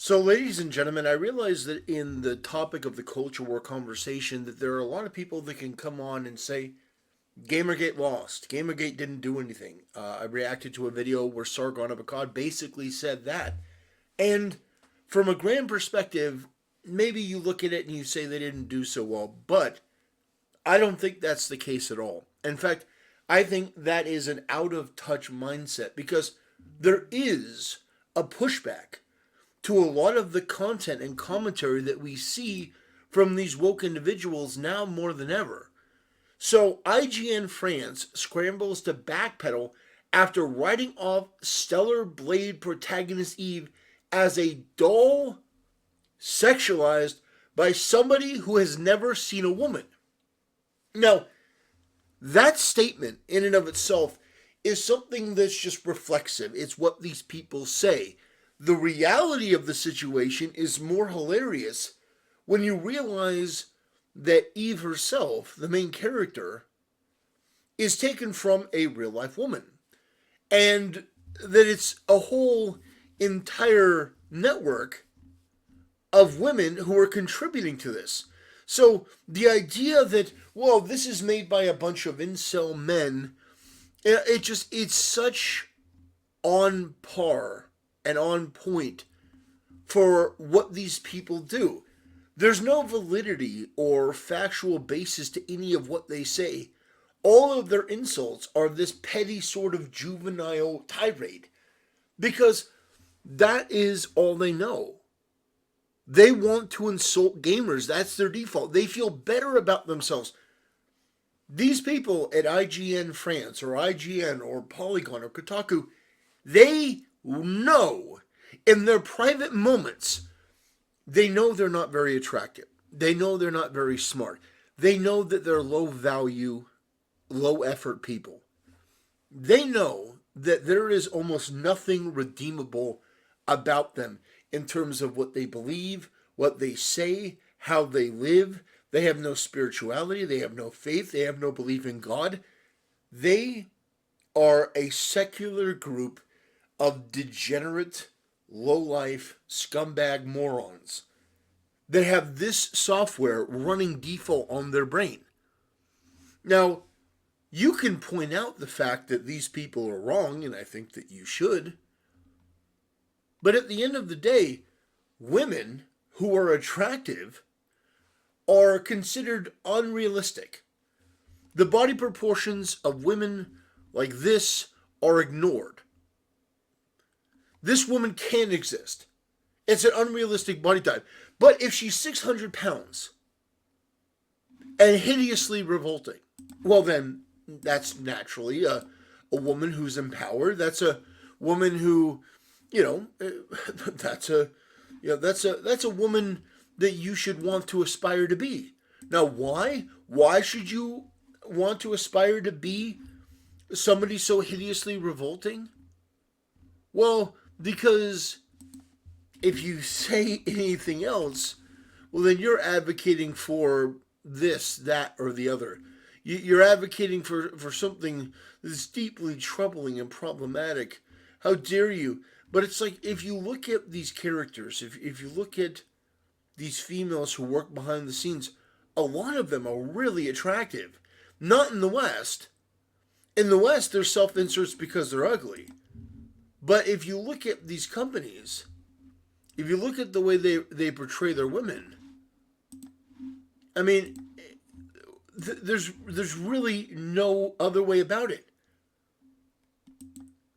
So, ladies and gentlemen, I realize that in the topic of the culture war conversation, that there are a lot of people that can come on and say, Gamergate lost. Gamergate didn't do anything. I reacted to a video where Sargon of Akkad basically said that. And from a grand perspective, maybe you look at it and you say they didn't do so well, but I don't think that's the case at all. In fact, I think that is an out of touch mindset because there is a pushback to a lot of the content and commentary that we see from these woke individuals now more than ever. So IGN France scrambles to backpedal after writing off Stellar Blade protagonist Eve as a doll sexualized by somebody who has never seen a woman. Now, that statement in and of itself is something that's just reflexive. It's what these people say. The reality of the situation is more hilarious when you realize that Eve herself, the main character, is taken from a real life woman. And that it's a whole entire network of women who are contributing to this. So the idea that, well, this is made by a bunch of incel men, it's such on par and on point for what these people do. There's no validity or factual basis to any of what they say. All of their insults are this petty sort of juvenile tirade because that is all they know. They want to insult gamers. That's their default. They feel better about themselves. These people at IGN France or IGN or Polygon or Kotaku, they know in their private moments, they know they're not very attractive. They know they're not very smart. They know that they're low value, low effort people. They know that there is almost nothing redeemable about them in terms of what they believe, what they say, how they live. They have no spirituality. They have no faith. They have no belief in God. They are a secular group of degenerate, low-life, scumbag morons that have this software running default on their brain. Now, you can point out the fact that these people are wrong, and I think that you should. But at the end of the day, women who are attractive are considered unrealistic. The body proportions of women like this are ignored. This woman can exist. It's an unrealistic body type. But if she's 600 pounds and hideously revolting, well then that's naturally a woman who's empowered. That's a woman who, that's a woman that you should want to aspire to be. Now, why? Why should you want to aspire to be somebody so hideously revolting? Well, because if you say anything else, well, then you're advocating for this, that, or the other. You're advocating for something that's deeply troubling and problematic. How dare you? But it's like, if you look at these characters, if you look at these females who work behind the scenes, a lot of them are really attractive. Not in the West. In the West, they're self-inserts because they're ugly. But if you look at these companies, if you look at the way they portray their women, I mean, there's really no other way about it.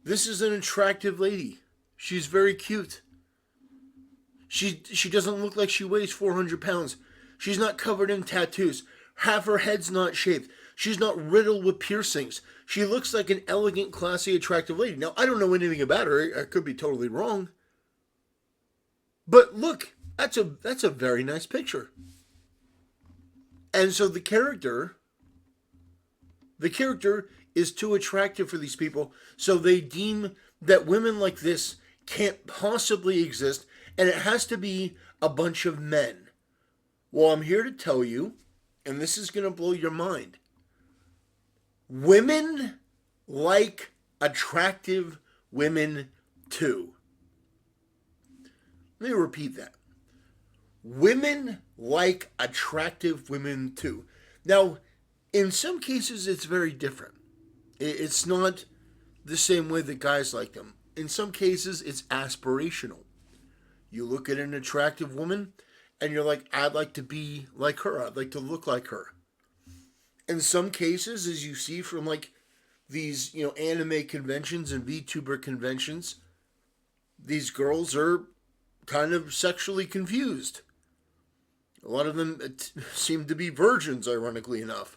This is an attractive lady. She's very cute. She doesn't look like she weighs 400 pounds. She's not covered in tattoos. Half her head's not shaved. She's not riddled with piercings. She looks like an elegant, classy, attractive lady. Now, I don't know anything about her. I could be totally wrong. But look, that's a very nice picture. And so the character is too attractive for these people, so they deem that women like this can't possibly exist, and it has to be a bunch of men. Well, I'm here to tell you, and this is going to blow your mind. Women like attractive women too. Let me repeat that. Women like attractive women too. Now, in some cases, it's very different. It's not the same way that guys like them. In some cases, it's aspirational. You look at an attractive woman and you're like, I'd like to be like her. I'd like to look like her. In some cases, as you see from like these, anime conventions and VTuber conventions, these girls are kind of sexually confused. A lot of them seem to be virgins, ironically enough.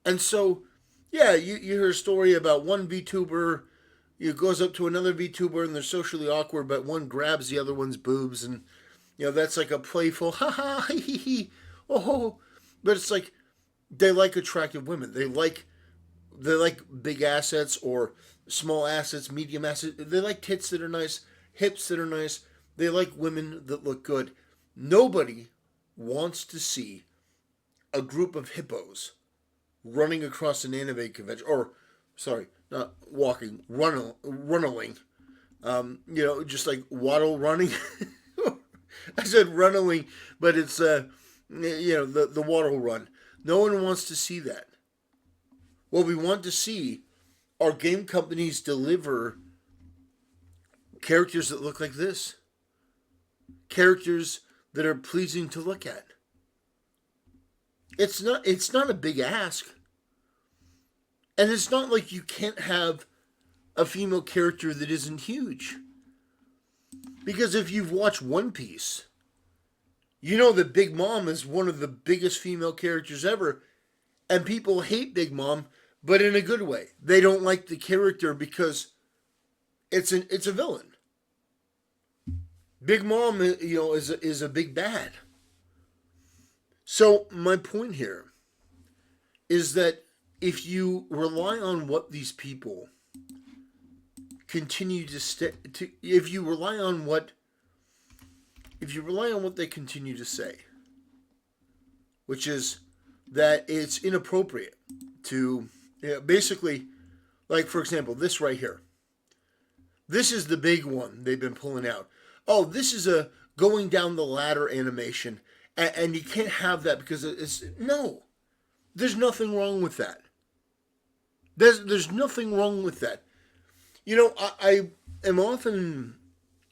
And so, yeah, you hear a story about one VTuber, goes up to another VTuber and they're socially awkward, but one grabs the other one's boobs, and that's like a playful ha ha hee hee hee oh. But it's like they like attractive women. They like big assets or small assets, medium assets. They like tits that are nice, hips that are nice. They like women that look good. Nobody wants to see a group of hippos running across an anime convention, or sorry, not walking, running. Just like waddle running. I said running, but it's the waddle run. No one wants to see that. What we want to see are game companies deliver characters that look like this. Characters that are pleasing to look at. It's not a big ask. And it's not like you can't have a female character that isn't huge. Because if you've watched One Piece, you know that Big Mom is one of the biggest female characters ever. And people hate Big Mom, but in a good way. They don't like the character because it's a villain. Big Mom, is a big bad. So my point here is that if you rely on what these people continue to if you rely on what they continue to say, which is that it's inappropriate to basically, like, for example, this right here. This is the big one they've been pulling out. Oh, this is a going down the ladder animation, and you can't have that because it's no. There's nothing wrong with that. There's nothing wrong with that. I am often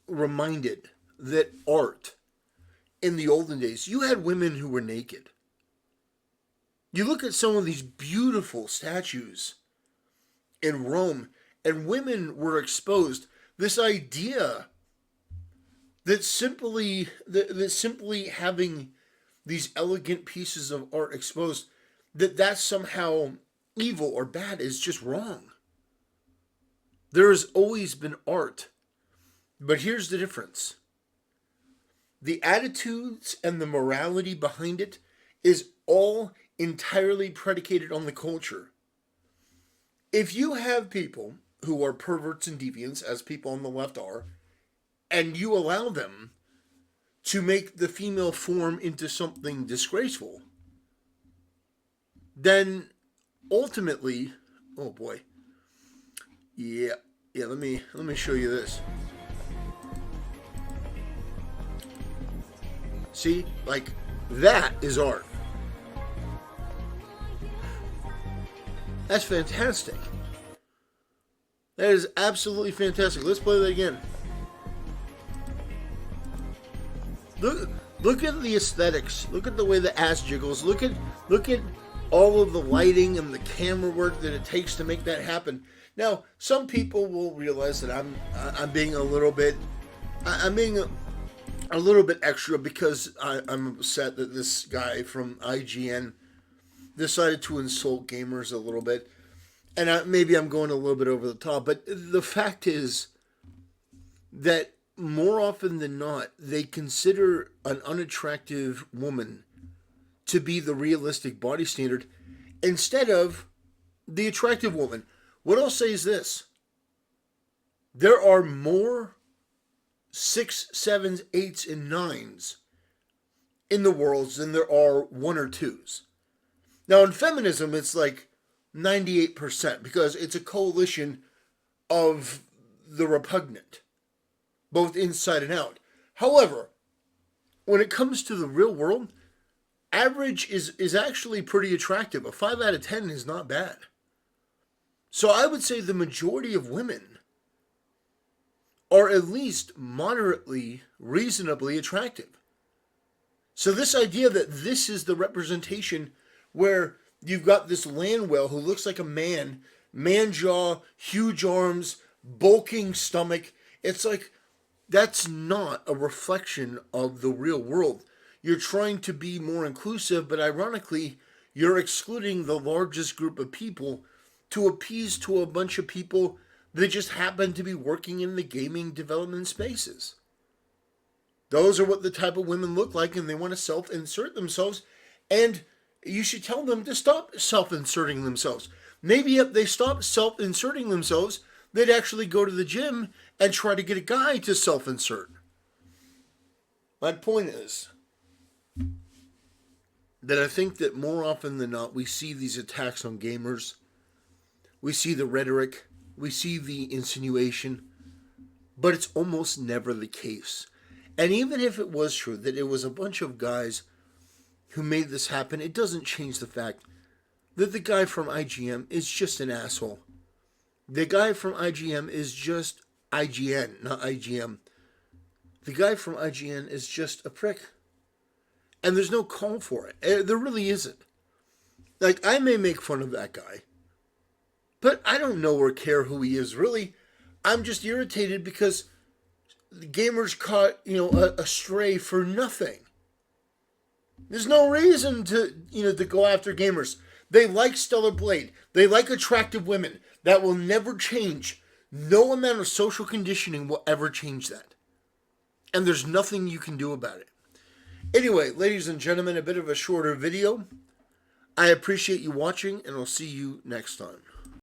reminded that art in the olden days, you had women who were naked. You look at some of these beautiful statues in Rome, and women were exposed. This idea that simply having these elegant pieces of art exposed, that's somehow evil or bad, is just wrong. There has always been art. But here's the difference. The attitudes and the morality behind it is all entirely predicated on the culture. If you have people who are perverts and deviants, as people on the left are, and you allow them to make the female form into something disgraceful, then ultimately, oh boy, yeah, let me show you this. See, like, that is art. That's fantastic. That is absolutely fantastic. Let's play that again. Look at the aesthetics. Look at the way the ass jiggles. Look at all of the lighting and the camera work that it takes to make that happen. Now, some people will realize that I'm being a little bit extra because I'm upset that this guy from IGN decided to insult gamers a little bit. And maybe I'm going a little bit over the top, but the fact is that more often than not, they consider an unattractive woman to be the realistic body standard instead of the attractive woman. What I'll say is this. There are more 6, 7s, 8s, and 9s in the world than there are 1 or 2s. Now, in feminism, it's like 98% because it's a coalition of the repugnant. both inside and out. However, when it comes to the real world, average is actually pretty attractive. A 5 out of 10 is not bad. So I would say the majority of women are at least moderately, reasonably attractive. So this idea that this is the representation where you've got this land whale who looks like a man jaw, huge arms, bulking stomach, it's like, that's not a reflection of the real world. You're trying to be more inclusive, but ironically, you're excluding the largest group of people to appease to a bunch of people that just happen to be working in the gaming development spaces. Those are what the type of women look like, and they want to self-insert themselves, and you should tell them to stop self-inserting themselves. Maybe if they stop self-inserting themselves, they'd actually go to the gym and try to get a guy to self-insert. My point is that I think that more often than not, we see these attacks on gamers. We see the rhetoric. We see the insinuation. But it's almost never the case. And even if it was true that it was a bunch of guys who made this happen, it doesn't change the fact that the guy from IGN is just an asshole. The guy from IGN is just IGN, not IGM. The guy from IGN is just a prick. And there's no call for it. There really isn't. Like, I may make fun of that guy, but I don't know or care who he is, really. I'm just irritated because the gamers caught, a stray for nothing. There's no reason to go after gamers. They like Stellar Blade. They like attractive women. That will never change. No amount of social conditioning will ever change that. And there's nothing you can do about it. Anyway, ladies and gentlemen, a bit of a shorter video. I appreciate you watching, and I'll see you next time.